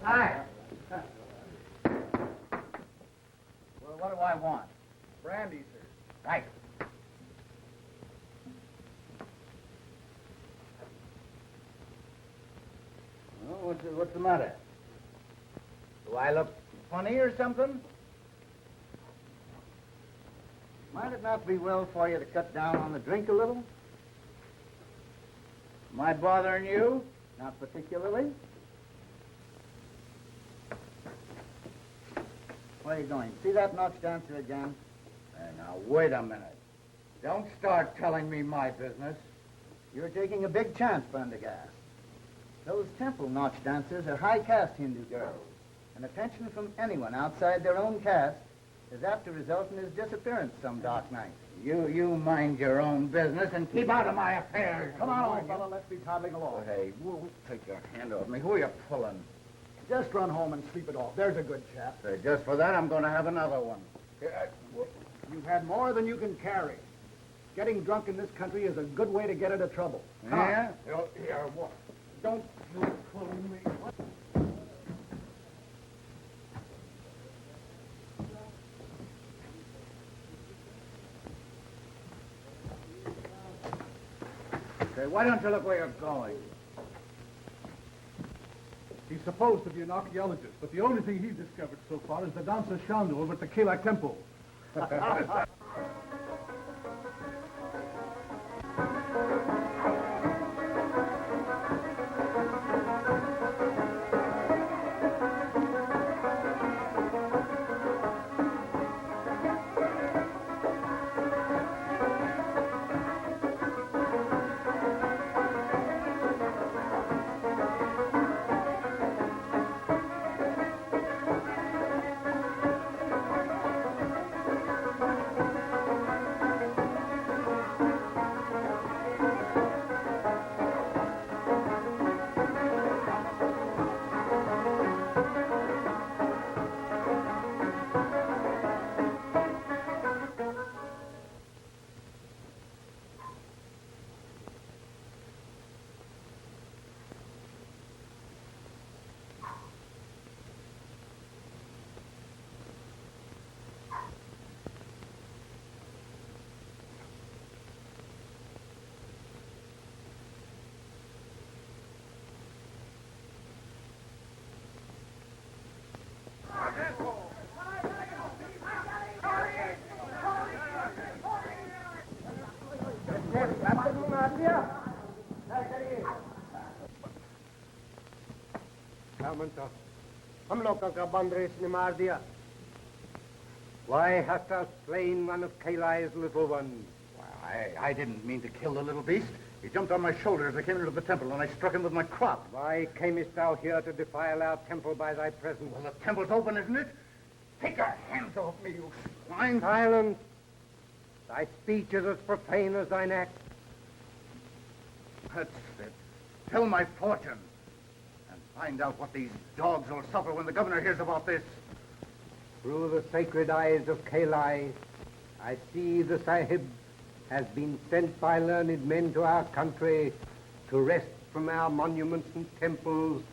Hi. Well, what do I want? Brandy, sir. Right. Well, what's the matter? Do I look funny or something? Might it not be well for you to cut down on the drink a little? Am I bothering you? Not particularly. Where are you going? See that notch dancer again? Now, wait a minute. Don't start telling me my business. You're taking a big chance, Prendergast. Those temple notch dancers are high-caste Hindu girls, and attention from anyone outside their own caste is apt to result in his disappearance some dark night. You mind your own business and keep out of my affairs. Come on, old fellow, let's be toddling along. Hey, take your hand off me. Who are you pulling? Just run home and sleep it off. There's a good chap. Say, just for that, I'm going to have another one. You've had more than you can carry. Getting drunk in this country is a good way to get into trouble. Come Yeah? on. Here, what? Don't you pull me. What? Say, why don't you look where you're going? He's supposed to be an archaeologist, but the only thing he's discovered so far is the dancer Shandu over at the Kela temple. हम लोगों का बंद race ने मार दिया. Why hast thou slain one of Kalai's little ones? I didn't mean to kill the little beast. He jumped on my shoulder as I came into the temple, and I struck him with my crop. Why camest thou here to defile our temple by thy presence? Well, the temple's open, isn't it? Take your hands off me, you swine. Silence. Thy speech is as profane as thine act. That's it. Tell my fortune. And find out what these dogs will suffer when the governor hears about this. Through the sacred eyes of Kalai, I see the Sahib has been sent by learned men to our country to wrest from our monuments and temples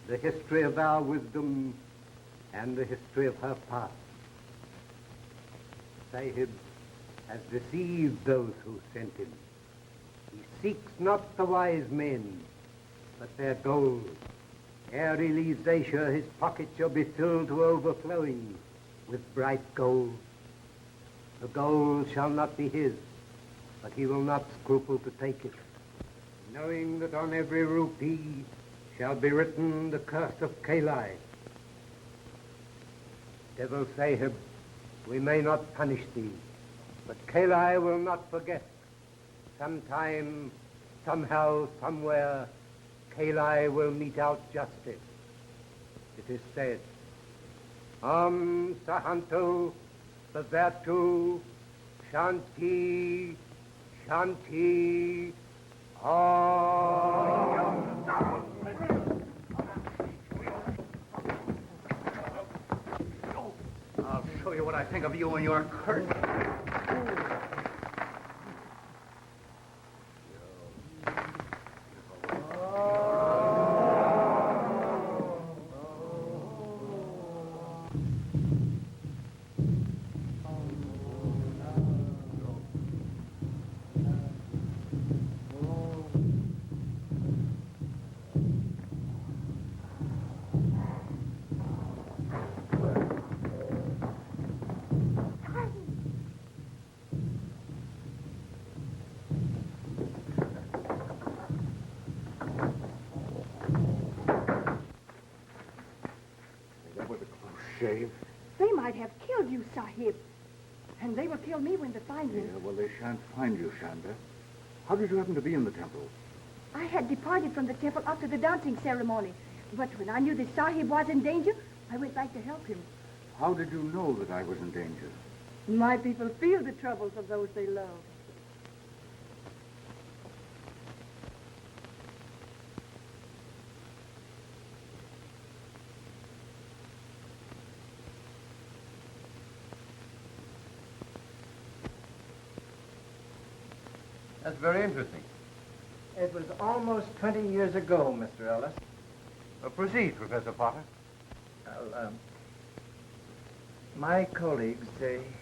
the history of our wisdom and the history of her past. Sahib has deceived those who sent him. He seeks not the wise men, but their gold. Ere he leaves Asia, his pocket shall be filled to overflowing with bright gold. The gold shall not be his, but he will not scruple to take it, knowing that on every rupee shall be written the curse of Kalai. Devil Sahib, we may not punish thee, but Kalai will not forget. Sometime, somehow, somewhere, Kalai will mete out justice. It is said, Sahanto, Bhavatu, Shanti, Shanti, Om. I'll show you what I think of you and your curse. say? They might have killed you, Sahib. And they will kill me when they find me. Yeah, well, they shan't find you, Shanda. How did you happen to be in the temple? I had departed from the temple after the dancing ceremony. But when I knew the Sahib was in danger, I went back to help him. How did you know that I was in danger? My people feel the troubles of those they love. That's very interesting. It was almost 20 years ago, Mr. Ellis. Proceed, Professor Potter. Well, my colleagues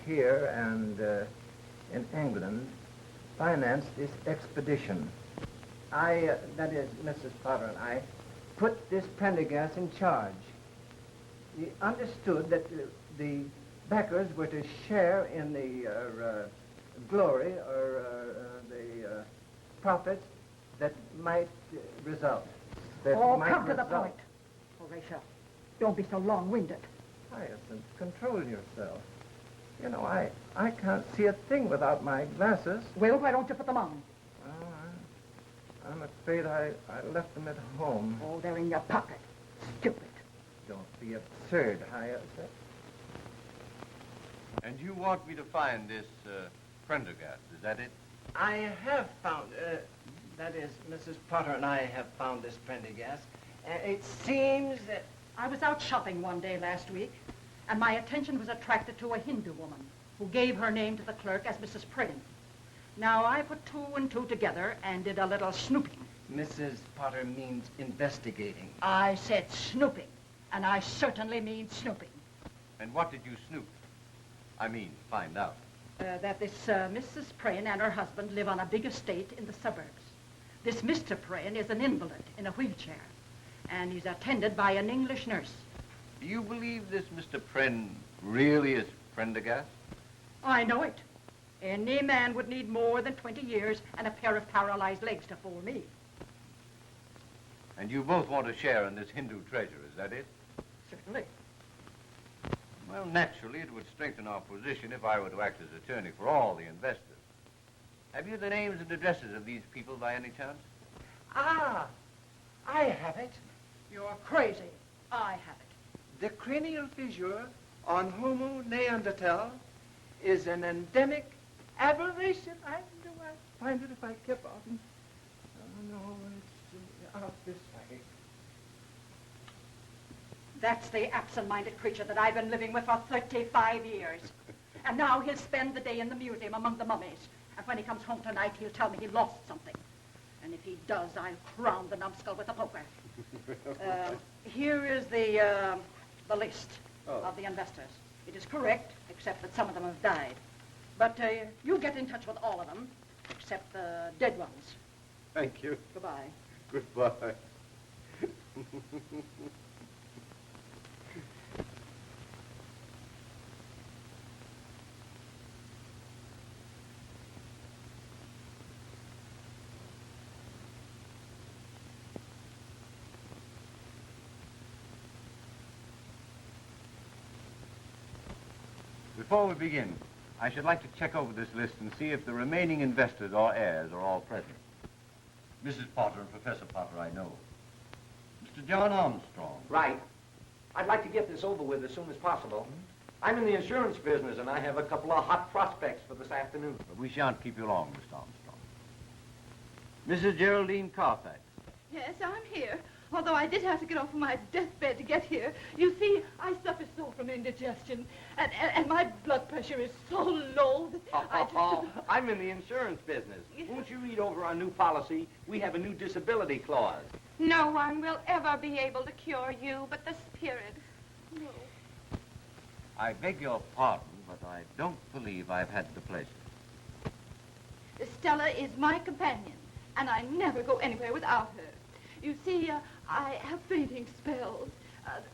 here and in England financed this expedition. That is, Mrs. Potter and I, put this Prendergast in charge. We understood that the backers were to share in the glory or the profits that might result. Come to the point. Horatio, don't be so long-winded. Hyacinth, control yourself. You know, I can't see a thing without my glasses. Well, why don't you put them on? Oh, I'm afraid I left them at home. Oh, they're in your pocket. Stupid. Don't be absurd, Hyacinth. And you want me to find this Prendergast, is that it? I have found, that is, Mrs. Potter and I have found this Prendergast. It seems that... I was out shopping one day last week, and my attention was attracted to a Hindu woman who gave her name to the clerk as Mrs. Pren. Now, I put two and two together and did a little snooping. Mrs. Potter means investigating. I said snooping, and I certainly mean snooping. And what did you snoop? I mean, find out. That this Mrs. Pren and her husband live on a big estate in the suburbs. This Mr. Pren is an invalid in a wheelchair, and he's attended by an English nurse. Do you believe this Mr. Pren really is Prendergast? I know it. Any man would need more than 20 years and a pair of paralyzed legs to fool me. And you both want to share in this Hindu treasure, is that it? Certainly. Well, naturally, it would strengthen our position if I were to act as attorney for all the investors. Have you the names and addresses of these people by any chance? Ah, I have it. You're crazy. I have it. The cranial fissure on Homo neanderthal is an endemic aberration. I know I'd find it if I kept on. Oh, no, it's out this way. That's the absent-minded creature that I've been living with for 35 years. And now he'll spend the day in the museum among the mummies. And when he comes home tonight, he'll tell me he lost something. And if he does, I'll crown the numbskull with a poker. Here is the list of the investors. It is correct, except that some of them have died. But you get in touch with all of them, except the dead ones. Thank you. Goodbye. Goodbye. Before we begin, I should like to check over this list and see if the remaining investors or heirs are all present. Mrs. Potter and Professor Potter, I know. Mr. John Armstrong. Right. I'd like to get this over with as soon as possible. I'm in the insurance business, and I have a couple of hot prospects for this afternoon. But we shan't keep you long, Mr. Armstrong. Mrs. Geraldine Carfax. Yes, I'm here. Although I did have to get off of my deathbed to get here. You see, I suffer so from indigestion, and my blood pressure is so low that I just... I'm in the insurance business. Won't you read over our new policy? We have a new disability clause. No one will ever be able to cure you but the spirit. No. I beg your pardon, but I don't believe I've had the pleasure. Stella is my companion, and I never go anywhere without her. You see, I have fainting spells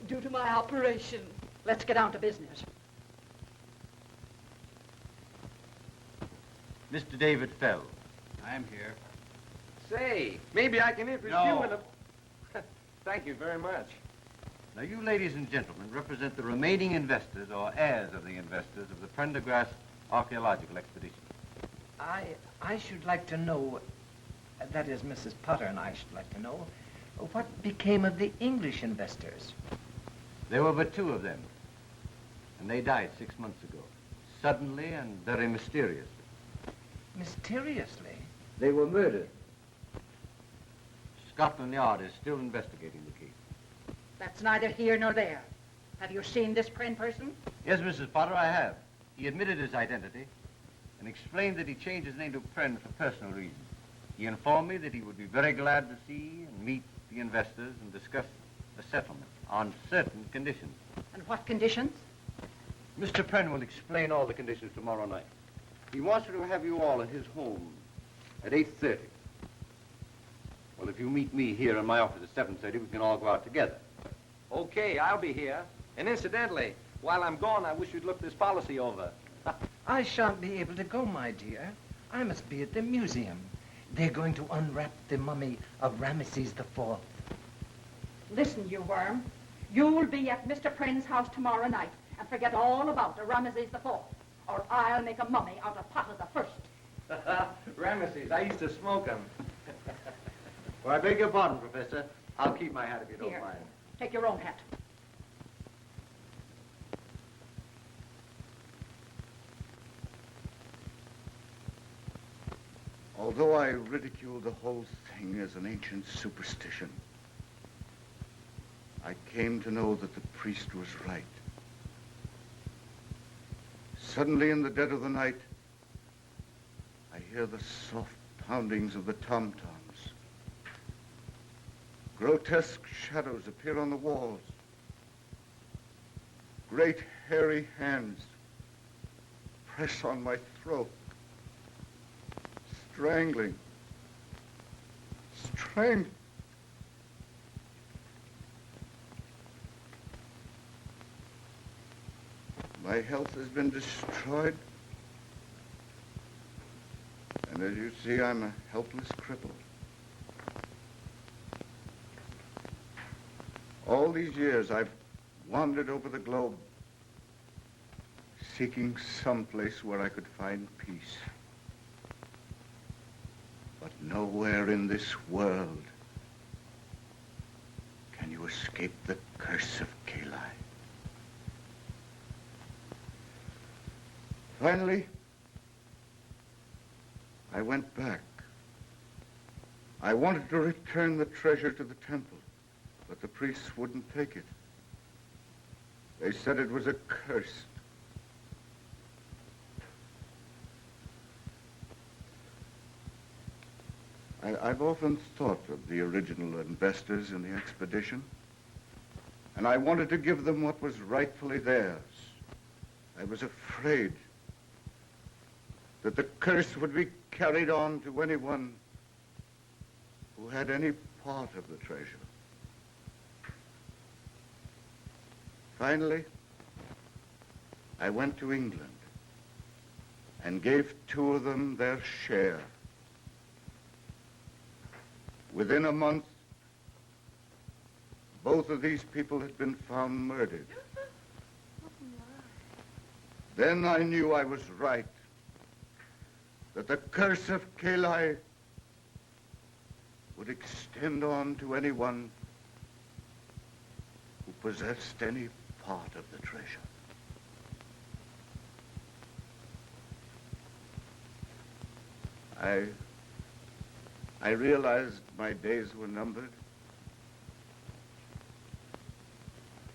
due to my operation. Let's get down to business. Mr. David Fell. I'm here. Say, maybe I can interest you in a... Thank you very much. Now, you ladies and gentlemen represent the remaining investors or heirs of the investors of the Prendergast archaeological expedition. I should like to know, that is, Mrs. Potter and I should like to know, what became of the English investors? There were but two of them, and they died 6 months ago, suddenly and very mysteriously. Mysteriously? They were murdered. Scotland Yard is still investigating the case. That's neither here nor there. Have you seen this Pren person? Yes, Mrs. Potter, I have. He admitted his identity and explained that he changed his name to Pren for personal reasons. He informed me that he would be very glad to see and meet the investors and discuss a settlement on certain conditions. And what conditions? Mr. Pren will explain all the conditions tomorrow night. He wants to have you all at his home at 8:30. Well, if you meet me here in my office at 7:30, we can all go out together. Okay, I'll be here. And incidentally, while I'm gone, I wish you'd look this policy over. I shan't be able to go, my dear. I must be at the museum. They're going to unwrap the mummy of Ramesses IV. Listen, you worm. You'll be at Mr. Pren's house tomorrow night and forget all about the Ramesses IV, or I'll make a mummy out of Potter the First. Ramesses, I used to smoke them. Well, I beg your pardon, Professor. I'll keep my hat if you don't Here, mind. take your own hat. Although I ridicule the whole thing as an ancient superstition, I came to know that the priest was right. Suddenly, in the dead of the night, I hear the soft poundings of the tom-toms. Grotesque shadows appear on the walls. Great hairy hands press on my throat. Strangling. My health has been destroyed. And as you see, I'm a helpless cripple. All these years, I've wandered over the globe, seeking some place where I could find peace. But nowhere in this world can you escape the curse of Kali. Finally, I went back. I wanted to return the treasure to the temple, but the priests wouldn't take it. They said it was accursed. I've often thought of the original investors in the expedition, and I wanted to give them what was rightfully theirs. I was afraid that the curse would be carried on to anyone who had any part of the treasure. Finally, I went to England and gave two of them their share. Within a month, both of these people had been found murdered. Then I knew I was right, that the curse of Kali would extend on to anyone who possessed any part of the treasure. I realized my days were numbered,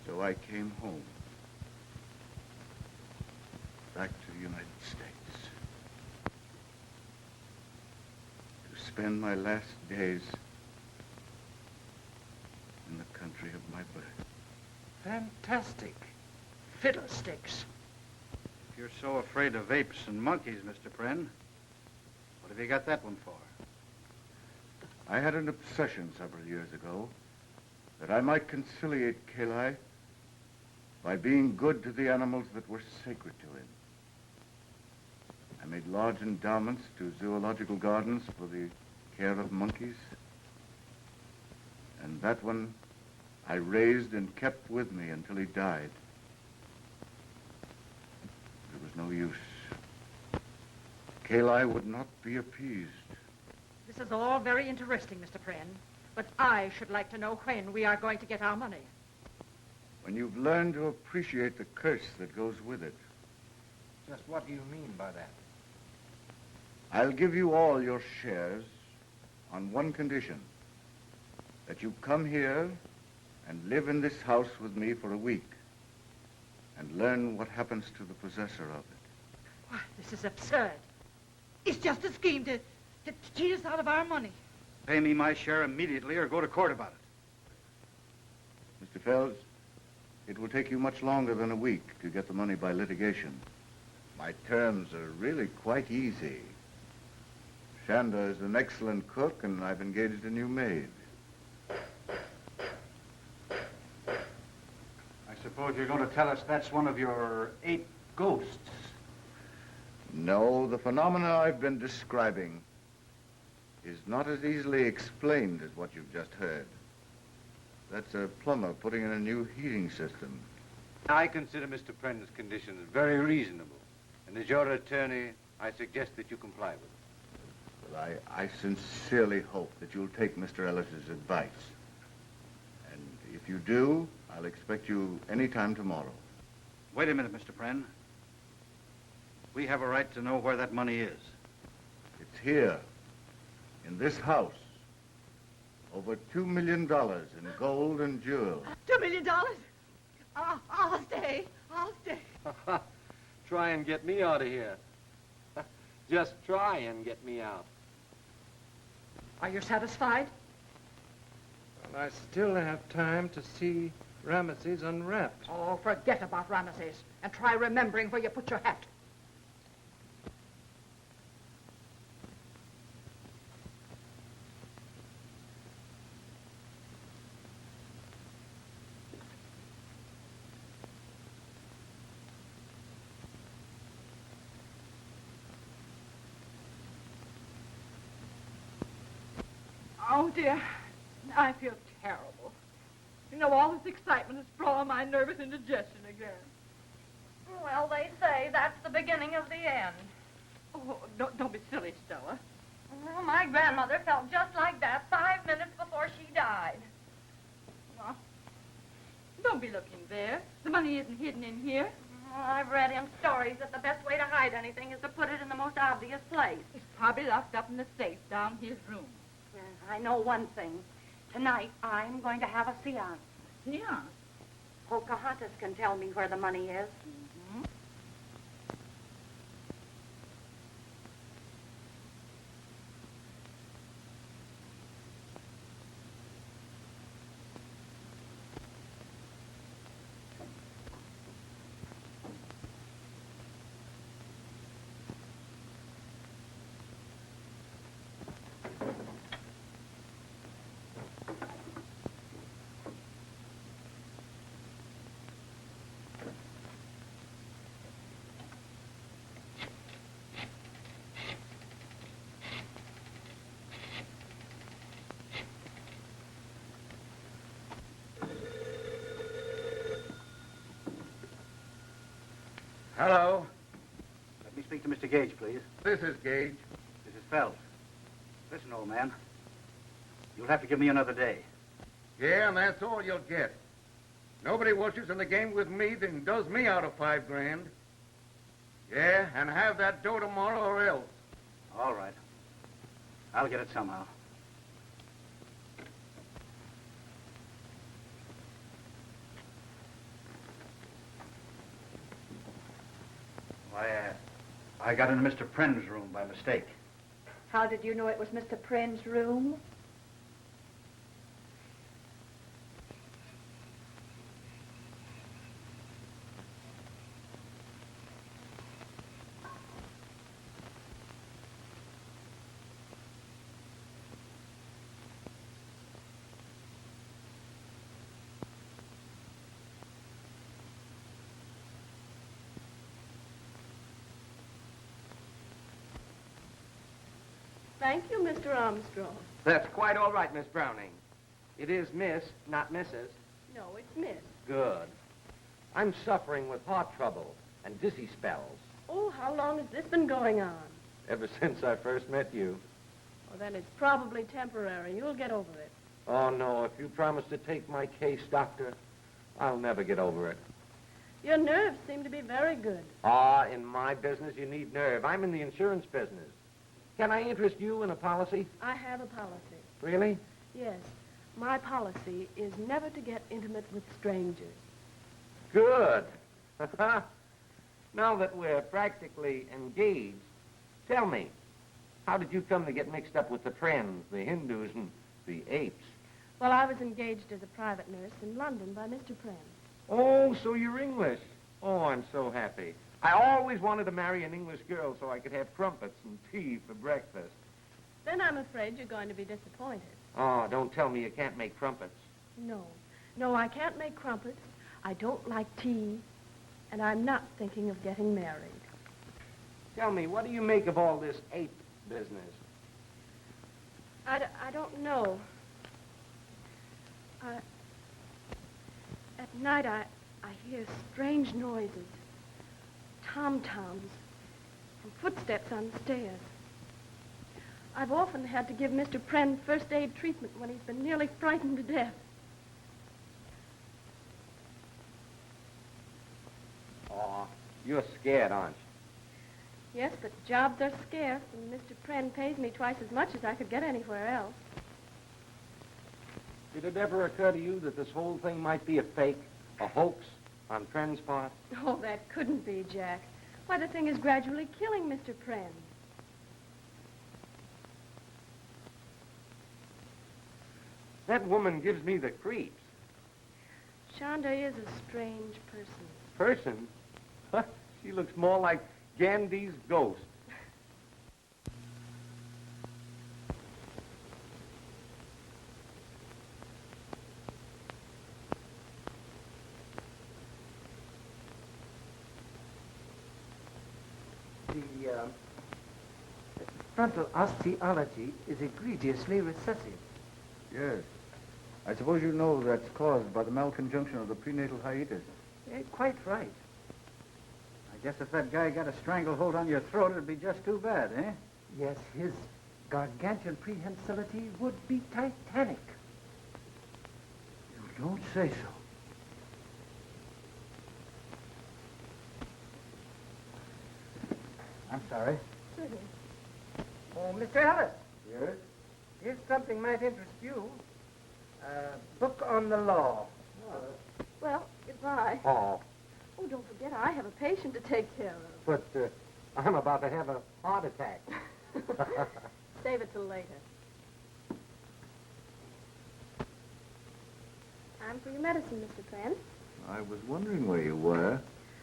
so I came home, back to the United States, to spend my last days in the country of my birth. Fantastic. Fiddlesticks. If you're so afraid of apes and monkeys, Mr. Pren, what have you got that one for? I had an obsession several years ago that I might conciliate Kali by being good to the animals that were sacred to him. I made large endowments to zoological gardens for the care of monkeys, and that one I raised and kept with me until he died. There was no use. Hillie would not be appeased. This is all very interesting, Mr. Pren, but I should like to know when we are going to get our money. When you've learned to appreciate the curse that goes with it. Just what do you mean by that? I'll give you all your shares on one condition. That you come here and live in this house with me for a week and learn what happens to the possessor of it. Why, this is absurd. It's just a scheme to cheat us out of our money. Pay me my share immediately or go to court about it. Mr. Fells, it will take you much longer than a week to get the money by litigation. My terms are really quite easy. Shanda is an excellent cook, and I've engaged a new maid. I suppose you're going to tell us that's one of your 8 ghosts. No, the phenomena I've been describing is not as easily explained as what you've just heard. That's a plumber putting in a new heating system. I consider Mr. Pren's conditions very reasonable. And as your attorney, I suggest that you comply with them. Well, I sincerely hope that you'll take Mr. Ellis's advice. And if you do, I'll expect you any time tomorrow. Wait a minute, Mr. Pren. We have a right to know where that money is. It's here, in this house. Over $2 million in gold and jewels. $2 million? I'll stay. I'll stay. Try and get me out of here. Just try and get me out. Are you satisfied? Well, I still have time to see Ramesses unwrapped. Oh, forget about Ramesses and try remembering where you put your hat. Oh, dear. I feel terrible. You know, all this excitement has brought on my nervous indigestion again. Well, they say that's the beginning of the end. Oh, don't be silly, Stella. Well, my grandmother felt just like that 5 minutes before she died. Well, don't be looking there. The money isn't hidden in here. Well, I've read in stories that the best way to hide anything is to put it in the most obvious place. It's probably locked up in the safe down his room. I know one thing. Tonight, I'm going to have a séance. Yeah. Pocahontas can tell me where the money is. Mm-hmm. Hello. Let me speak to Mr. Gage, please. This is Gage. This is Fells. Listen, old man. You'll have to give me another day. Yeah, and that's all you'll get. Nobody wishes in the game with me than does me out of 5 grand. Yeah, and have that dough tomorrow or else. All right. I'll get it somehow. I got into Mr. Pren's room by mistake. How did you know it was Mr. Pren's room? Thank you, Mr. Armstrong. That's quite all right, Miss Browning. It is Miss, not Mrs. No, it's Miss. Good. I'm suffering with heart trouble and dizzy spells. Oh, how long has this been going on? Ever since I first met you. Well, then it's probably temporary. You'll get over it. Oh, no, if you promise to take my case, Doctor, I'll never get over it. Your nerves seem to be very good. Ah, in my business, you need nerve. I'm in the insurance business. Can I interest you in a policy? I have a policy. Really? Yes. My policy is never to get intimate with strangers. Good. Now that we're practically engaged, tell me, how did you come to get mixed up with the Prens, the Hindus, and the apes? Well, I was engaged as a private nurse in London by Mr. Pren. Oh, so you're English. Oh, I'm so happy. I always wanted to marry an English girl so I could have crumpets and tea for breakfast. Then I'm afraid you're going to be disappointed. Oh, don't tell me you can't make crumpets. No, I can't make crumpets. I don't like tea. And I'm not thinking of getting married. Tell me, what do you make of all this ape business? I don't know. At night, I hear strange noises. Tom-toms and footsteps on the stairs. I've often had to give Mr. Pren first aid treatment when he's been nearly frightened to death. Oh, you're scared, aren't you? Yes, but jobs are scarce, and Mr. Pren pays me twice as much as I could get anywhere else. Did it ever occur to you that this whole thing might be a fake, a hoax on Pren's part? Oh, that couldn't be, Jack. Why, the thing is gradually killing Mr. Pren. That woman gives me the creeps. Shonda is a strange person. Person? Huh? She looks more like Gandhi's ghost. The frontal osteology is egregiously recessive. Yes. I suppose you know that's caused by the malconjunction of the prenatal hiatus. Quite right. I guess if that guy got a stranglehold on your throat, it'd be just too bad, eh? Yes, his gargantuan prehensility would be titanic. You don't say so. I'm sorry. Oh, Mr. Ellis, Yes? here's something might interest you. A book on the law. Well, goodbye. Oh, Oh, don't forget, I have a patient to take care of. but I'm about to have a heart attack. Save it till later. I'm for your medicine, Mr. Pren. I was wondering where you were.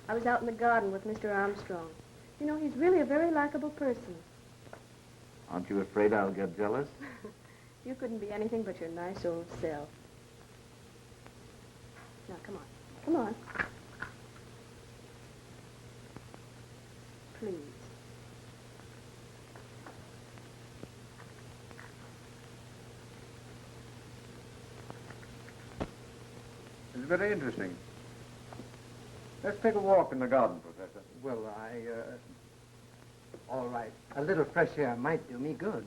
I was out in the garden with Mr. Armstrong. You know, he's really a very likable person. Aren't you afraid I'll get jealous? You couldn't be anything but your nice old self. Now, come on. Come on. Please. It's very interesting. Let's take a walk in the garden, Professor. Well, all right. A little fresh air might do me good.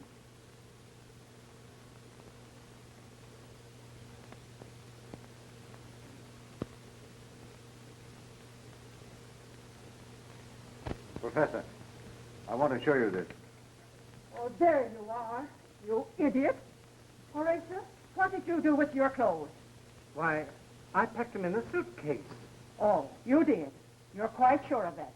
Professor, I want to show you this. Oh, there you are, you idiot. Horatio, what did you do with your clothes? Why, I packed them in a suitcase. Oh, you did. You're quite sure of that.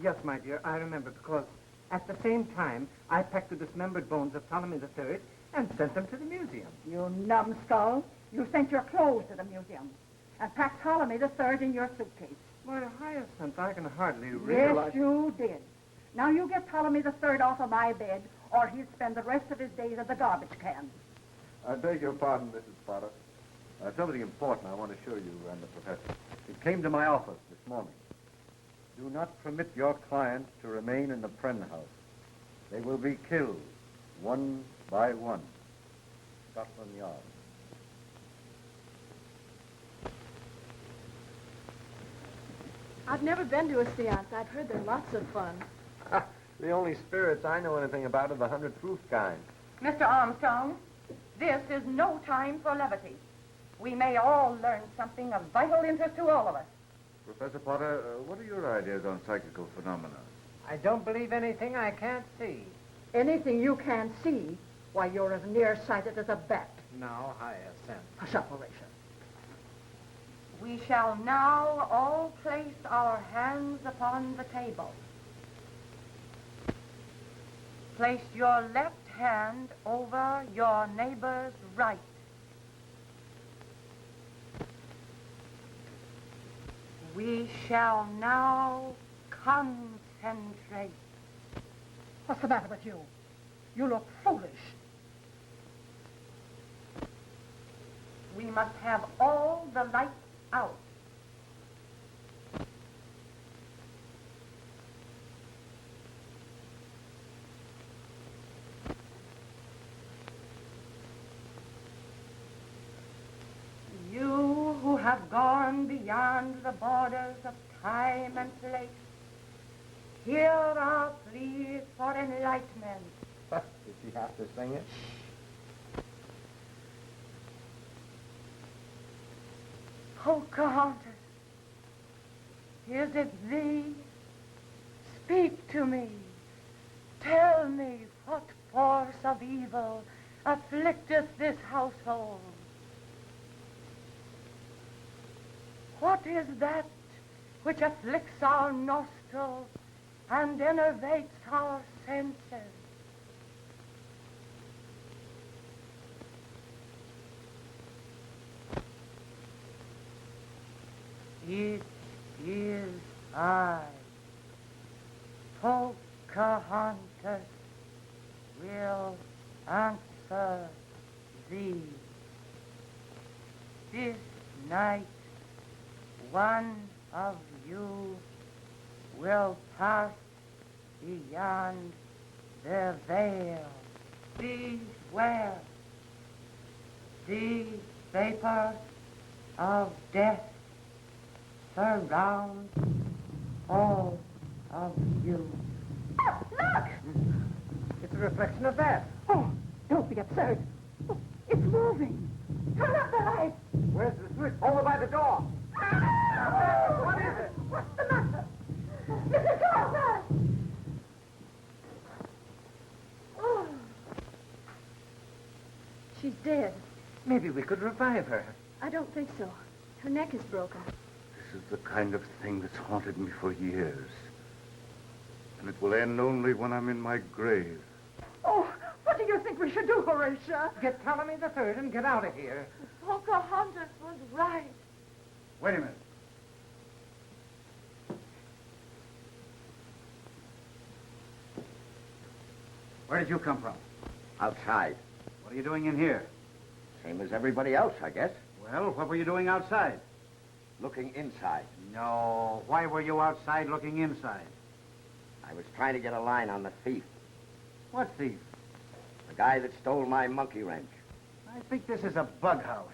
Yes, my dear, I remember, because at the same time, I packed the dismembered bones of Ptolemy III and sent them to the museum. You numbskull. You sent your clothes to the museum and packed Ptolemy III in your suitcase. My Hyacinth, I can hardly realize... Yes, you did. Now you get Ptolemy III off of my bed, or he'll spend the rest of his days at the garbage can. I beg your pardon, Mrs. Potter. Something important I want to show you and the professor. It came to my office this morning. Do not permit your clients to remain in the Pren house. They will be killed, one by one. Scotland Yard. I've never been to a séance. I've heard they're lots of fun. The only spirits I know anything about are the 100 proof kind. Mr. Armstrong, this is no time for levity. We may all learn something of vital interest to all of us. Professor Potter, what are your ideas on psychical phenomena? I don't believe anything I can't see. Anything you can't see, why, you're as nearsighted as a bat. Now, higher sense. Separation. We shall now all place our hands upon the table. Place your left hand over your neighbor's right. We shall now concentrate. What's the matter with you? You look foolish. We must have all the lights out. You who have gone beyond the borders of time and place, hear our pleas for enlightenment. Did she have to sing it? Pocahontas, is it thee? Speak to me. Tell me what force of evil afflicteth this household. What is that which afflicts our nostrils and enervates our senses? It is I, Pocahontas, will answer thee. This night, one of you will pass beyond the veil. Beware. The vapor of death surrounds all of you. Oh, look! It's a reflection of that. Oh, don't be absurd. Oh, it's moving. Turn up the light. Where's the switch? Over by the door. What is it? What's the matter? Mrs. Carter! Oh. She's dead. Maybe we could revive her. I don't think so. Her neck is broken. This is the kind of thing that's haunted me for years. And it will end only when I'm in my grave. Oh, what do you think we should do, Horatia? Get Ptolemy the Third and get out of here. Pocahontas was right. Wait a minute. Where did you come from? Outside. What are you doing in here? Same as everybody else, I guess. Well, what were you doing outside? Looking inside. No. Why were you outside looking inside? I was trying to get a line on the thief. What thief? The guy that stole my monkey wrench. I think this is a bug house.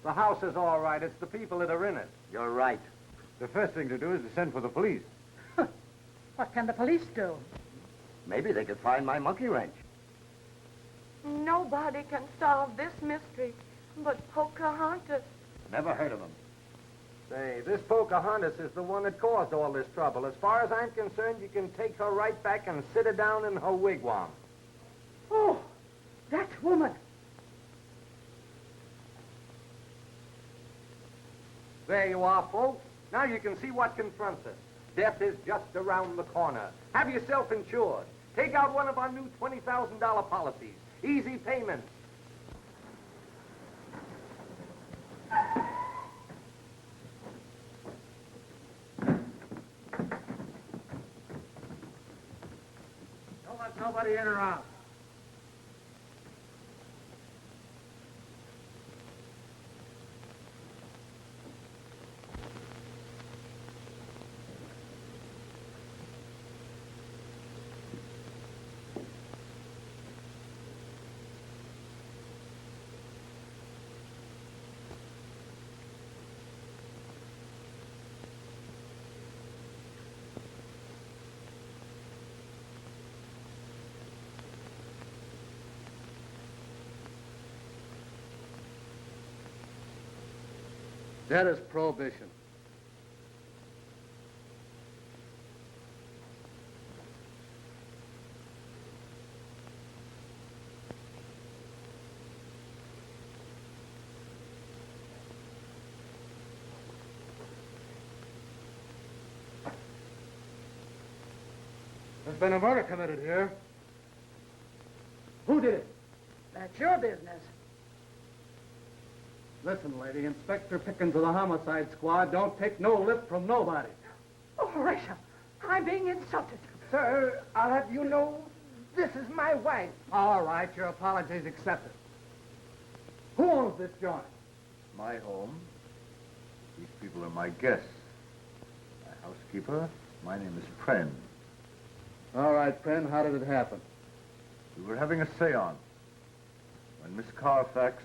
The house is all right. It's the people that are in it. You're right. The first thing to do is to send for the police. What can the police do? Maybe they could find my monkey wrench. Nobody can solve this mystery but Pocahontas. Never heard of him. Say, this Pocahontas is the one that caused all this trouble. As far as I'm concerned, you can take her right back and sit her down in her wigwam. Oh, that woman. There you are, folks. Now you can see what confronts us. Death is just around the corner. Have yourself insured. Take out one of our new $20,000 policies. Easy payments. Don't let nobody in or out. That is prohibition. There's been a murder committed here. Who did it? That's your business. Listen, lady, Inspector Pickens of the Homicide Squad don't take no lip from nobody. Oh, Horatio, I'm being insulted. Sir, I'll have you know, this is my wife. All right, your apology's accepted. Who owns this joint? My home. These people are my guests. My housekeeper. My name is Pren. All right, Pren, how did it happen? We were having a séance when Miss Carfax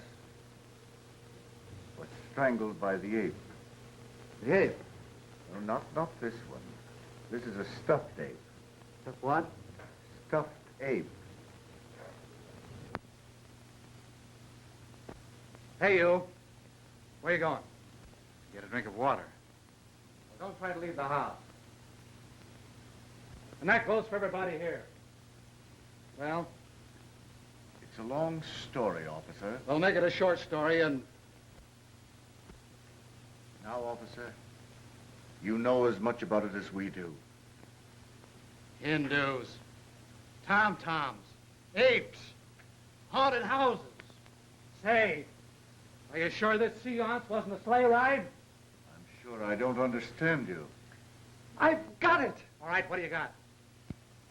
was strangled by the ape. The ape? No, not this one. This is a stuffed ape. What? Stuffed ape. Hey, you. Where you going? Get a drink of water. Well, don't try to leave the house. And that goes for everybody here. Well? It's a long story, officer. We'll make it a short story and... Now, officer, you know as much about it as we do. Hindus, tom-toms, apes, haunted houses. Say, are you sure this séance wasn't a sleigh ride? I'm sure I don't understand you. I've got it. All right, what do you got?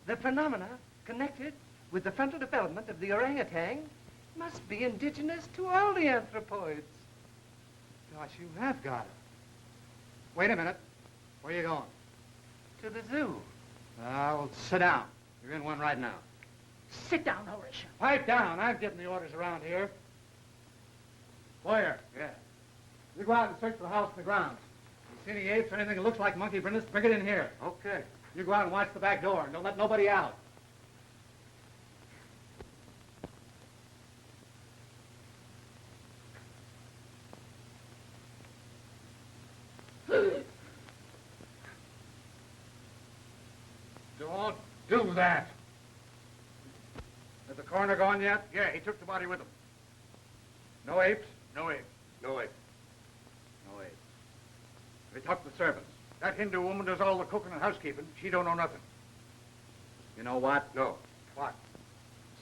The phenomena connected with the frontal development of the orangutan must be indigenous to all the anthropoids. Gosh, you have got it. Wait a minute. Where are you going? To the zoo. Well, sit down. You're in one right now. Sit down, Horatio. Pipe down. I'm getting the orders around here. Boyer. Yeah. You go out and search for the house and the grounds. You see any apes or anything that looks like monkey brindles, bring it in here. Okay. You go out and watch the back door and don't let nobody out. Don't do that. Has the coroner gone yet? Yeah, he took the body with him. No apes? No ape. No ape. No apes. Have you talked to the servants? That Hindu woman does all the cooking and housekeeping. She don't know nothing. You know what? No. What?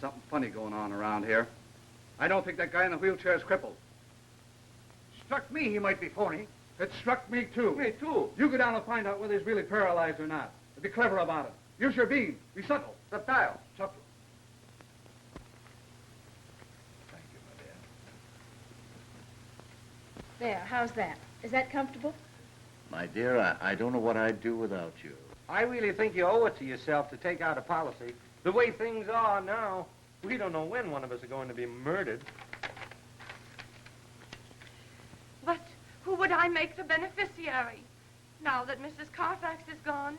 Something funny going on around here. I don't think that guy in the wheelchair is crippled. Struck me he might be phony. It struck me, too. Me, too. You go down and find out whether he's really paralyzed or not. And be clever about it. Use your beam. Be subtle. Subtle. Subtle. Thank you, my dear. There, how's that? Is that comfortable? My dear, I don't know what I'd do without you. I really think you owe it to yourself to take out a policy. The way things are now, we don't know when one of us are going to be murdered. But who would I make the beneficiary? Now that Mrs. Carfax is gone,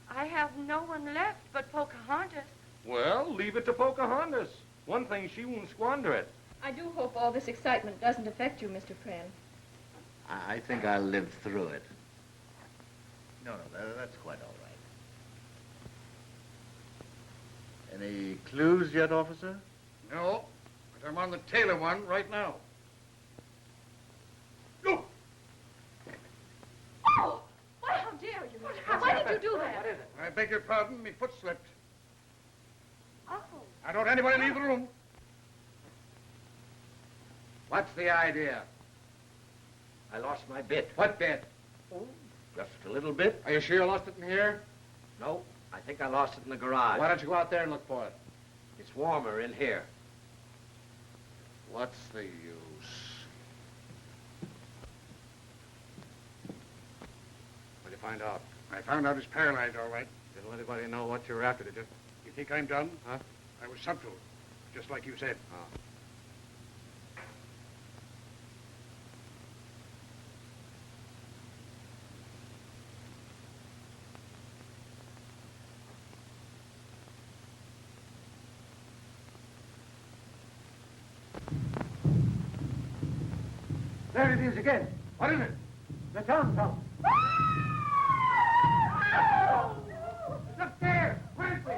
I have no one left but Pocahontas. Well, leave it to Pocahontas. One thing, she won't squander it. I do hope all this excitement doesn't affect you, Mr. Pren. I think I'll live through it. No, that's quite all right. Any clues yet, officer? No, but I'm on the tail of one right now. Look! Oh! Why, how dare you? Why did you do that? What is it? I beg your pardon, me foot slipped. Oh. I don't anybody leave the room. What's the idea? I lost my bit. What bit? Just a little bit. Are you sure you lost it in here? No, I think I lost it in the garage. Why don't you go out there and look for it? It's warmer in here. What's the use? What did you find out? I found out he's paralyzed, all right. Didn't let anybody know what you were after, did you? You think I'm done? Huh? I was subtle, just like you said. Oh. There it is again. What is it? The tom-tom. Look there! Clancy!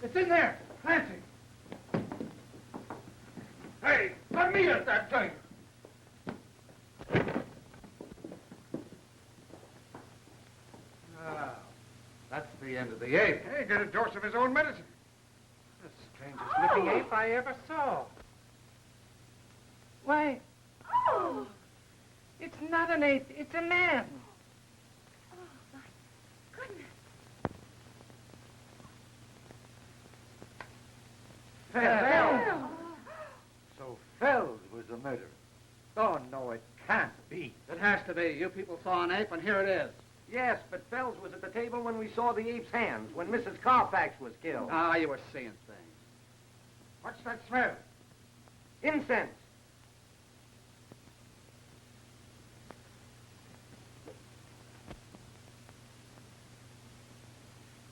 It's in there! Clancy! Hey, let me at that thing! Ah, that's the end of the ape. Hey, get a dose of his own medicine. The strangest looking ape I ever saw. Why, it's not an ape, it's a man. Fells. So Fells was the murderer. Oh, no, it can't be. It has to be. You people saw an ape, and here it is. Yes, but Fells was at the table when we saw the ape's hands, when Mrs. Carfax was killed. Ah, you were seeing things. What's that smell? Incense.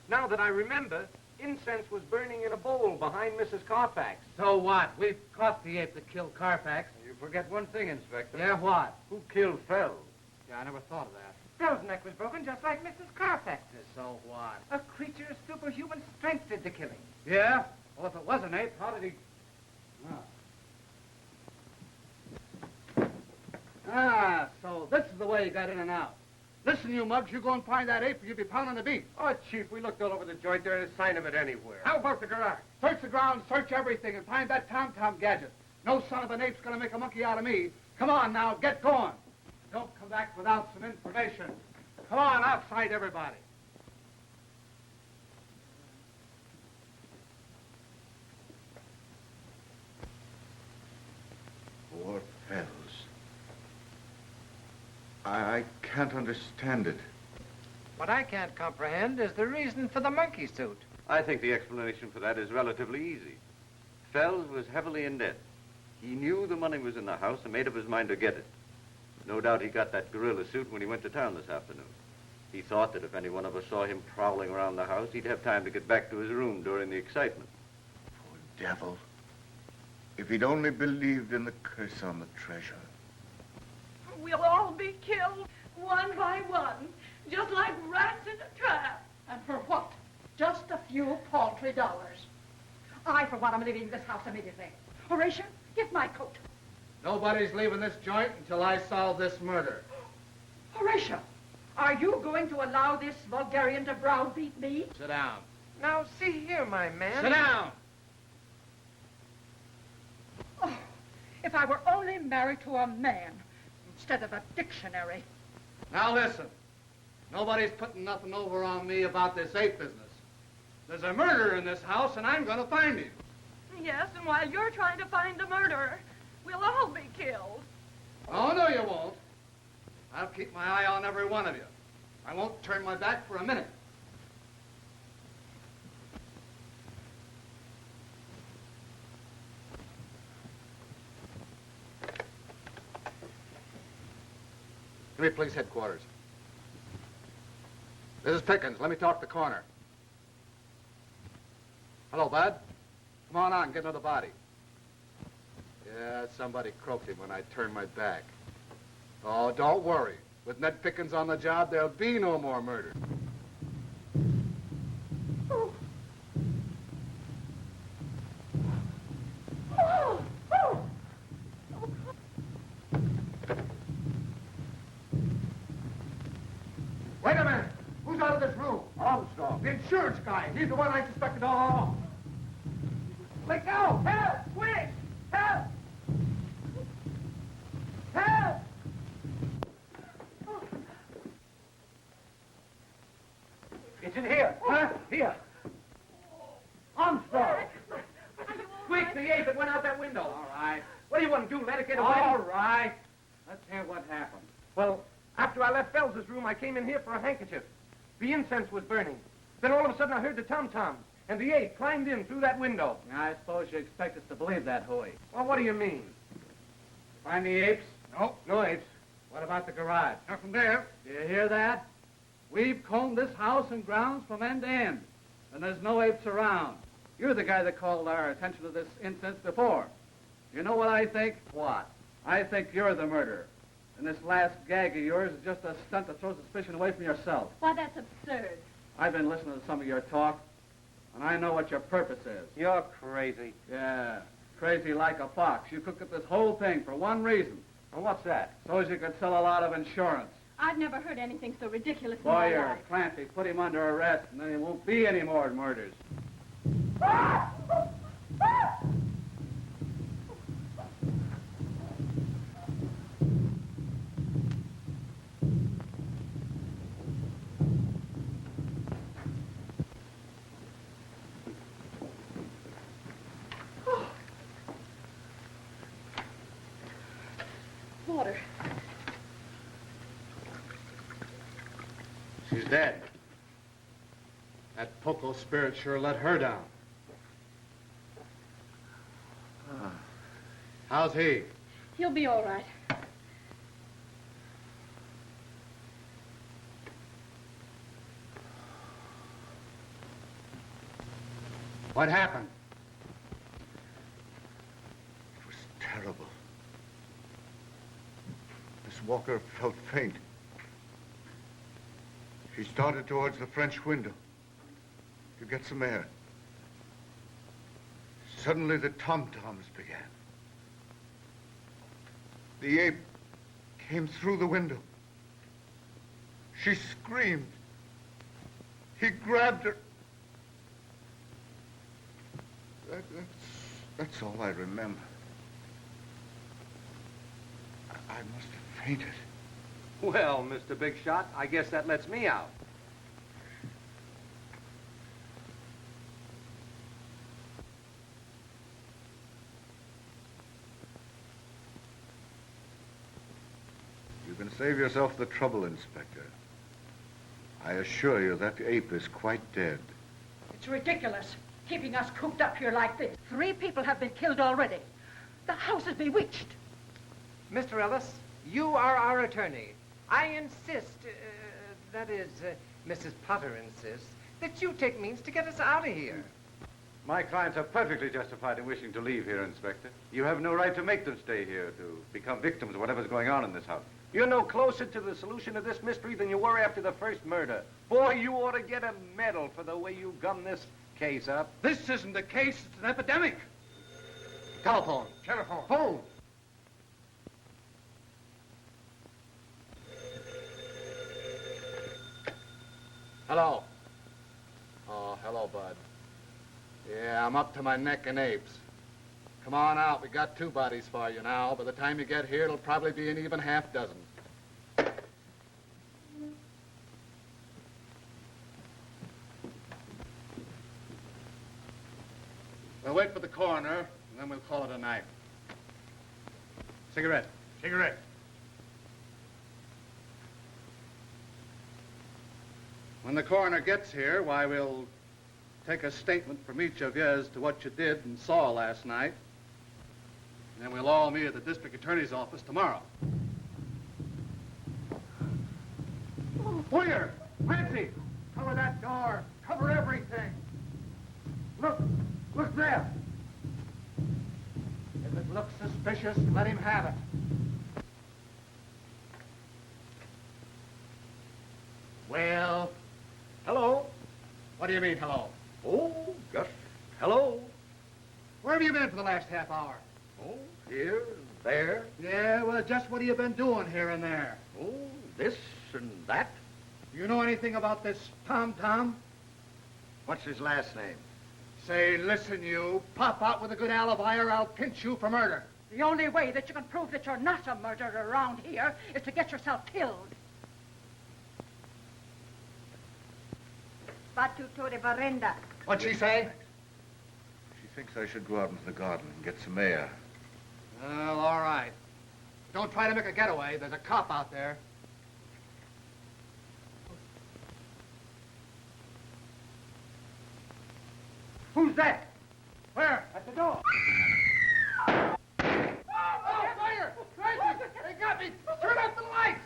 Now that I remember, incense was burning in a bowl behind Mrs. Carfax. So what? We've caught the ape that killed Carfax. You forget one thing, Inspector. Yeah, what? Who killed Fells? Yeah, I never thought of that. Fells' neck was broken just like Mrs. Carfax's. So what? A creature of superhuman strength did the killing. Yeah? Well, if it was an ape, how did he... Ah, so this is the way you got in and out. Listen, you mugs, you go and find that ape or you'll be pounding the beat. Oh, Chief, we looked all over the joint. There ain't a sign of it anywhere. How about the garage? Search the ground, search everything, and find that tom-tom gadget. No son of an ape's gonna make a monkey out of me. Come on now, get going. Don't come back without some information. Come on, outside everybody. Poor Fells. I can't understand it. What I can't comprehend is the reason for the monkey suit. I think the explanation for that is relatively easy. Fells was heavily in debt. He knew the money was in the house and made up his mind to get it. No doubt he got that gorilla suit when he went to town this afternoon. He thought that if any one of us saw him prowling around the house, he'd have time to get back to his room during the excitement. Poor devil. If he'd only believed in the curse on the treasure. We'll all be killed, one by one, just like rats in a trap. And for what? Just a few paltry dollars. I, for one, am leaving this house immediately. Horatio, get my coat. Nobody's leaving this joint until I solve this murder. Horatio, are you going to allow this vulgarian to browbeat me? Sit down. Now, see here, my man. Sit down! Oh, if I were only married to a man instead of a dictionary. Now listen. Nobody's putting nothing over on me about this ape business. There's a murderer in this house, and I'm going to find him. Yes, and while you're trying to find the murderer, we'll all be killed. Oh, no, you won't. I'll keep my eye on every one of you. I won't turn my back for a minute. Give me police headquarters. This is Pickens. Let me talk the corner. Hello, Bud. Come on out and get another body. Yeah, somebody croaked him when I turned my back. Oh, don't worry. With Ned Pickens on the job, there'll be no more murder. Wait a minute. Who's out of this room? Armstrong. The insurance guy. He's the one I suspected all along. Let go! Help! Quick! Help! Help! It's in here. Huh? Here. Armstrong. Quick, the ape that went out that window. All right. What do you want to do, let it get away? All right. Let's hear what happened. Well, after I left Fells's room, I came in here for a handkerchief. The incense was burning. Then all of a sudden I heard the tom-toms, and the ape climbed in through that window. I suppose you expect us to believe that, Hoey. Well, what do you mean? Find the apes? No. No apes. What about the garage? Nothing there. Do you hear that? We've combed this house and grounds from end to end, and there's no apes around. You're the guy that called our attention to this instance before. You know what I think? What? I think you're the murderer. And this last gag of yours is just a stunt to throw suspicion away from yourself. Why, that's absurd. I've been listening to some of your talk, and I know what your purpose is. You're crazy. Yeah, crazy like a fox. You cooked up this whole thing for one reason. And what's that? So as you could sell a lot of insurance. I've never heard anything so ridiculous in Boy, my you're life. Clancy. Put him under arrest, and then there won't be any more murders. Water. She's dead. That Poco spirit sure let her down. How's he? He'll be all right. What happened? It was terrible. Miss Walker felt faint. She started towards the French window to get some air. Suddenly, the tom-toms began. The ape came through the window. She screamed. He grabbed her. That's all I remember. I must have fainted. Well, Mr. Big Shot, I guess that lets me out. You can save yourself the trouble, Inspector. I assure you that ape is quite dead. It's ridiculous, keeping us cooped up here like this. 3 people have been killed already. The house is bewitched. Mr. Ellis, you are our attorney. I insist, that is, Mrs. Potter insists, that you take means to get us out of here. My clients are perfectly justified in wishing to leave here, Inspector. You have no right to make them stay here, to become victims of whatever's going on in this house. You're no closer to the solution of this mystery than you were after the first murder. Boy, you ought to get a medal for the way you gummed this case up. This isn't a case, it's an epidemic. Telephone. Telephone. Phone. Hello. Oh, hello, bud. Yeah, I'm up to my neck in apes. Come on out. We got 2 bodies for you now. By the time you get here, it'll probably be an even half dozen. We'll wait for the coroner, and then we'll call it a night. Cigarette. Cigarette. When the coroner gets here, why, we'll take a statement from each of you as to what you did and saw last night. And then we'll all meet at the district attorney's office tomorrow. Where? Clancy! Cover that door. Cover everything. Look. Look there. If it looks suspicious, let him have it. Well? Hello. What do you mean, hello? Oh, just hello. Where have you been for the last half hour? Oh, here and there. Yeah, well, just what have you been doing here and there? Oh, this and that. You know anything about this Tom? What's his last name? Say, listen, you. Pop out with a good alibi or I'll pinch you for murder. The only way that you can prove that you're not a murderer around here is to get yourself killed. Batutore Barrenda. What'd she say? She thinks I should go out into the garden and get some air. Well, all right. Don't try to make a getaway. There's a cop out there. Who's that? Where? At the door. Oh, fire! Crazy! They got me! Turn off the lights!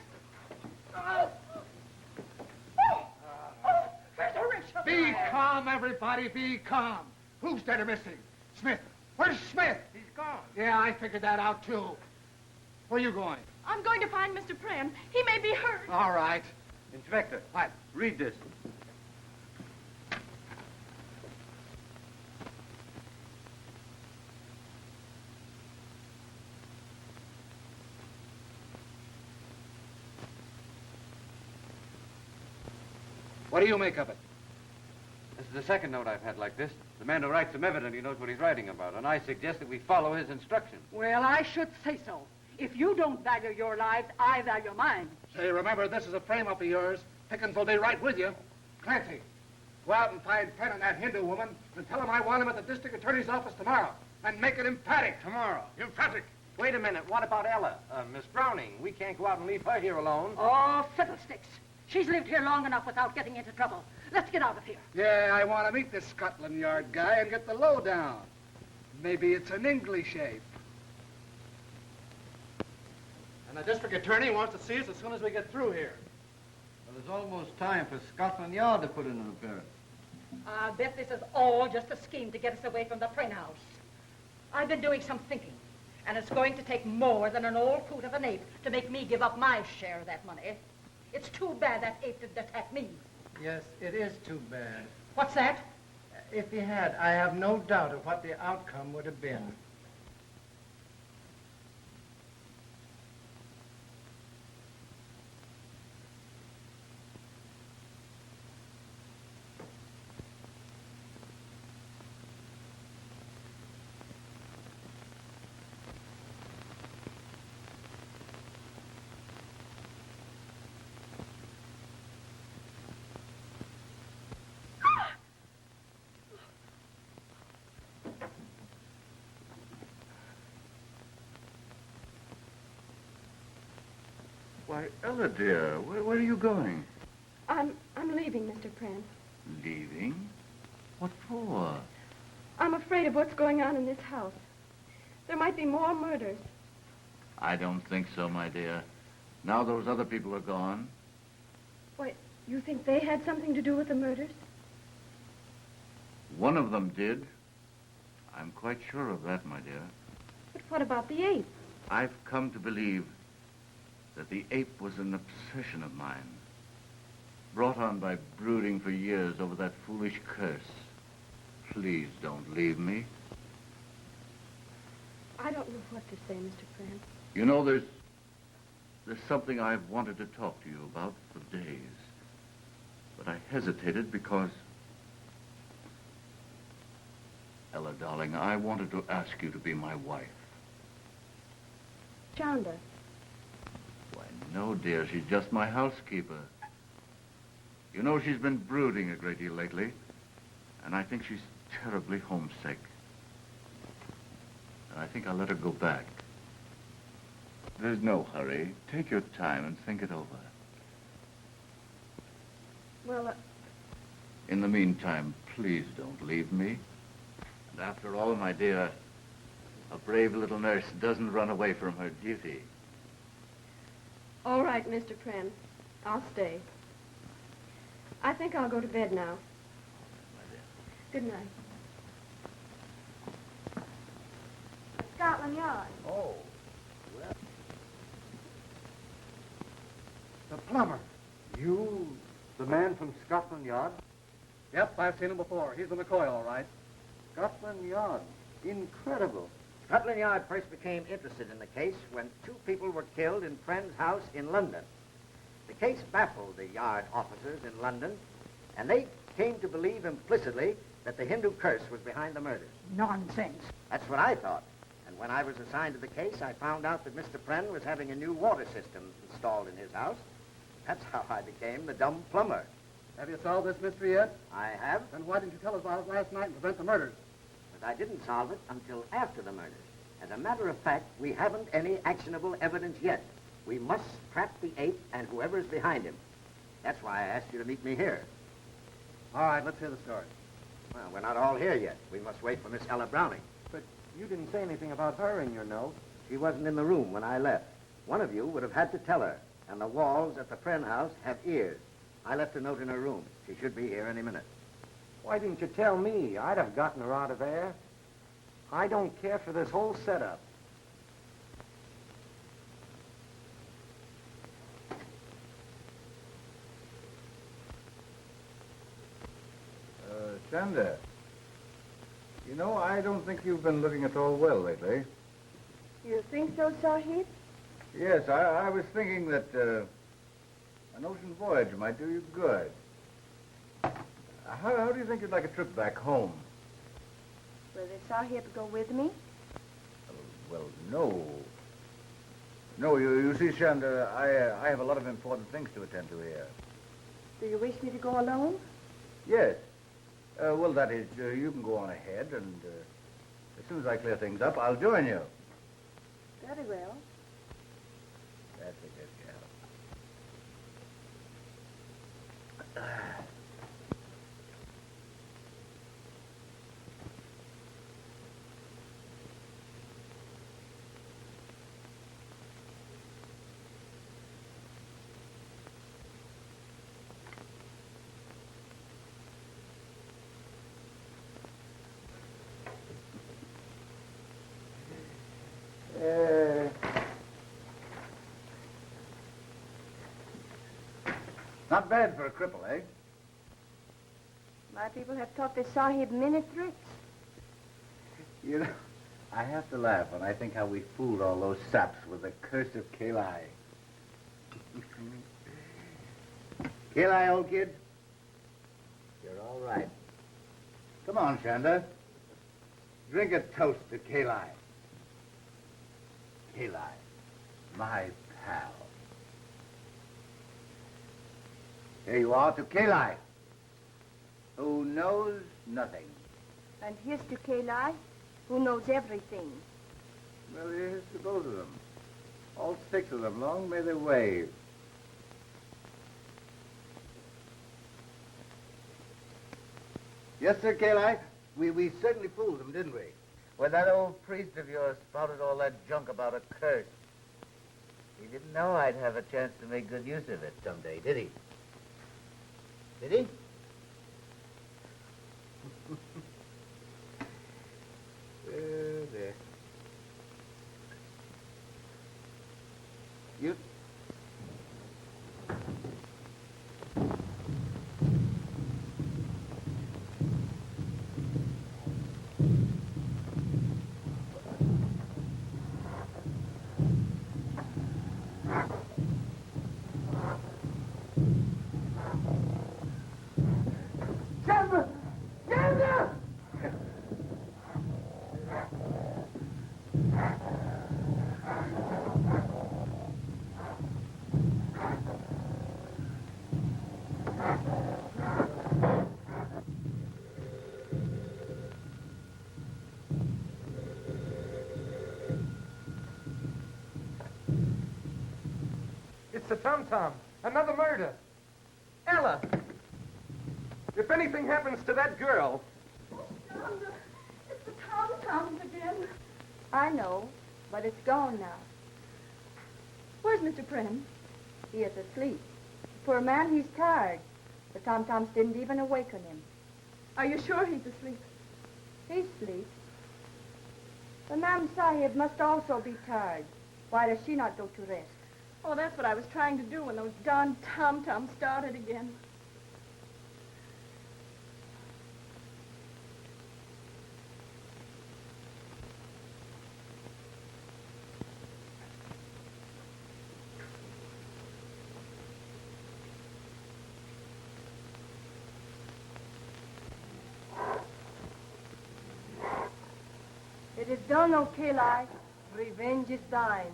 Be calm, everybody. Be calm. Who's dead or missing? Smith. Where's Smith? He's gone. Yeah, I figured that out, too. Where are you going? I'm going to find Mr. Pren. He may be hurt. All right. Inspector, What? read this. What do you make of it? This is the second note I've had like this. The man who writes them evidently knows what he's writing about, and I suggest that we follow his instructions. Well, I should say so. If you don't value your lives, I value mine. Say, remember, this is a frame-up of yours. Pickens will be right with you. Clancy, go out and find Pren and that Hindu woman and tell him I want him at the district attorney's office tomorrow. And make it emphatic. Tomorrow. Emphatic. Wait a minute. What about Ella? Miss Browning. We can't go out and leave her here alone. Oh, fiddlesticks. She's lived here long enough without getting into trouble. Let's get out of here. Yeah, I want to meet this Scotland Yard guy and get the lowdown. Maybe it's an English ape. And the district attorney wants to see us as soon as we get through here. Well, there's almost time for Scotland Yard to put in an appearance. I bet this is all just a scheme to get us away from the Pren house. I've been doing some thinking, and it's going to take more than an old coot of an ape to make me give up my share of that money. It's too bad that ape didn't attack me. Yes, it is too bad. What's that? If he had, I have no doubt of what the outcome would have been. Why, Ella, dear, where are you going? I'm leaving, Mr. Pren. Leaving? What for? I'm afraid of what's going on in this house. There might be more murders. I don't think so, my dear. Now those other people are gone. Why, you think they had something to do with the murders? One of them did. I'm quite sure of that, my dear. But what about the ape? I've come to believe that the ape was an obsession of mine, brought on by brooding for years over that foolish curse. Please don't leave me. I don't know what to say, Mr. Pren. You know, there's something I've wanted to talk to you about for days, but I hesitated because... Ella, darling, I wanted to ask you to be my wife. Chandler. Why, no, dear, she's just my housekeeper. You know, she's been brooding a great deal lately, and I think she's terribly homesick. And I think I'll let her go back. There's no hurry. Take your time and think it over. Well, In the meantime, please don't leave me. And after all, my dear, a brave little nurse doesn't run away from her duty. all right, Mr. Pren. I'll stay. I think I'll go to bed now. My dear. Good night. Scotland Yard. Oh, well. The plumber. You, the man from Scotland Yard? Yep, I've seen him before. He's the McCoy, all right. Scotland Yard. Incredible. Scotland Yard first became interested in the case when 2 people were killed in Pren's house in London. The case baffled the Yard officers in London, and they came to believe implicitly that the Hindu curse was behind the murders. Nonsense. That's what I thought. And when I was assigned to the case, I found out that Mr. Pren was having a new water system installed in his house. That's how I became the dumb plumber. Have you solved this mystery yet? I have, Then why didn't you tell us about it last night and prevent the murders? but I didn't solve it until after the murders. As a matter of fact, we haven't any actionable evidence yet. We must trap the ape and whoever's behind him. That's why I asked you to meet me here. All right, let's hear the story. Well, we're not all here yet. We must wait for Miss Ella Browning. But you didn't say anything about her in your note. She wasn't in the room when I left. One of you would have had to tell her. And the walls at the Pren house have ears. I left a note in her room. She should be here any minute. Why didn't you tell me? I'd have gotten her out of there. I don't care for this whole setup. Chanda, you know, I don't think you've been looking at all well lately. You think so, Sahib? Yes, I was thinking that an ocean voyage might do you good. How do you think you'd like a trip back home? Will the Sahib go with me? Well, no. No, you see, Chanda, I have a lot of important things to attend to here. Do you wish me to go alone? Yes. Well, that is, you can go on ahead, and as soon as I clear things up, I'll join you. Very well. That's a good girl. Not bad for a cripple, eh? My people have taught the Sahib many tricks. You know, I have to laugh when I think how we fooled all those saps with the curse of Kali. Kali, old kid, you're all right. Come on, Chanda. Drink a toast to Kali. Kali, my pal. Here you are to Kali, who knows nothing. And here's to Kali, who knows everything. Well, here's to both of them. All 6 of them. Long may they wave. Yes, sir, Kali. We certainly fooled them, didn't we? When that old priest of yours spouted all that junk about a curse. He didn't know I'd have a chance to make good use of it someday, did he? Did he? There. You... It's the tom-tom. Another murder. Ella! If anything happens to that girl... Yonder, it's the tom-toms again. I know, but it's gone now. Where's Mr. Pren? He is asleep. Poor man, he's tired. The tom-toms didn't even awaken him. Are you sure he's asleep? He's asleep. The Mam Sahib must also be tired. Why does she not go to rest? Oh, that's what I was trying to do when those darn tom-toms started again. It is done, O Kali. Revenge is thine.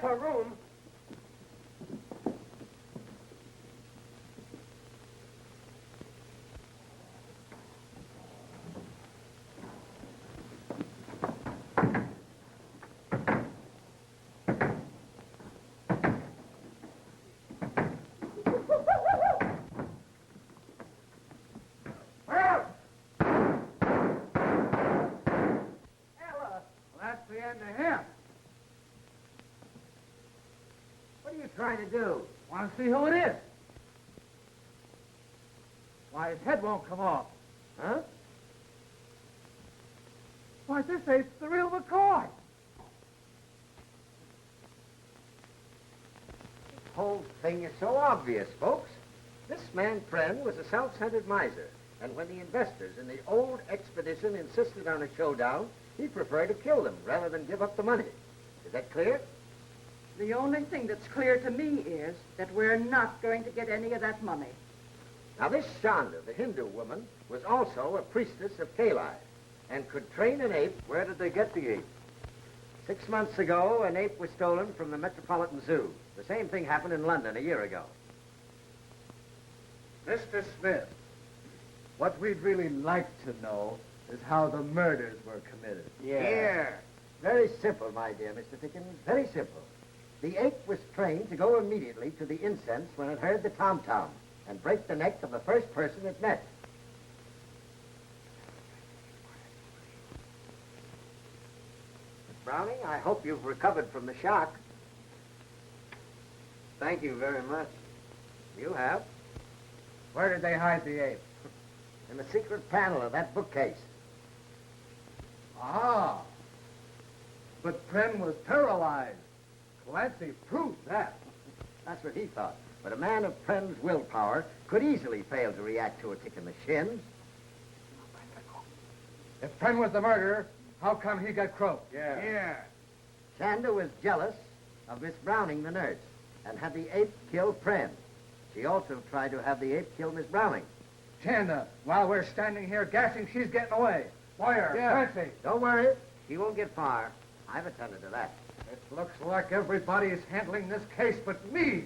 her room. That's the end of him. What are you trying to do? Want to see who it is? Why, his head won't come off. Huh? Why, this ain't the real McCoy. The whole thing is so obvious, folks. This man, Pren, was a self-centered miser. And when the investors in the old expedition insisted on a showdown, he preferred to kill them rather than give up the money. Is that clear? The only thing that's clear to me is that we're not going to get any of that money. Now, this Shonda, the Hindu woman, was also a priestess of Kali and could train an ape. Where did they get the ape? 6 months ago, an ape was stolen from the Metropolitan Zoo. The same thing happened in London a year ago. Mr. Smith, what we'd really like to know is how the murders were committed. Here. Very simple, my dear Mr. Pickens. Very simple. The ape was trained to go immediately to the incense when it heard the tom-tom and break the neck of the first person it met. Miss Browning, I hope you've recovered from the shock. Thank you very much. You have. Where did they hide the ape? In the secret panel of that bookcase. Ah. But Pren was paralyzed. Clancy proved that. That's what he thought. But a man of Pren's willpower could easily fail to react to a kick in the shins. If Pren was the murderer, how come he got croaked? Yeah. Shanda was jealous of Miss Browning, the nurse, and had the ape kill Pren. She also tried to have the ape kill Miss Browning. Chanda, while we're standing here gassing, she's getting away. Boyer, Clancy. Don't worry. She won't get far. I've attended to that. It looks like everybody's handling this case but me.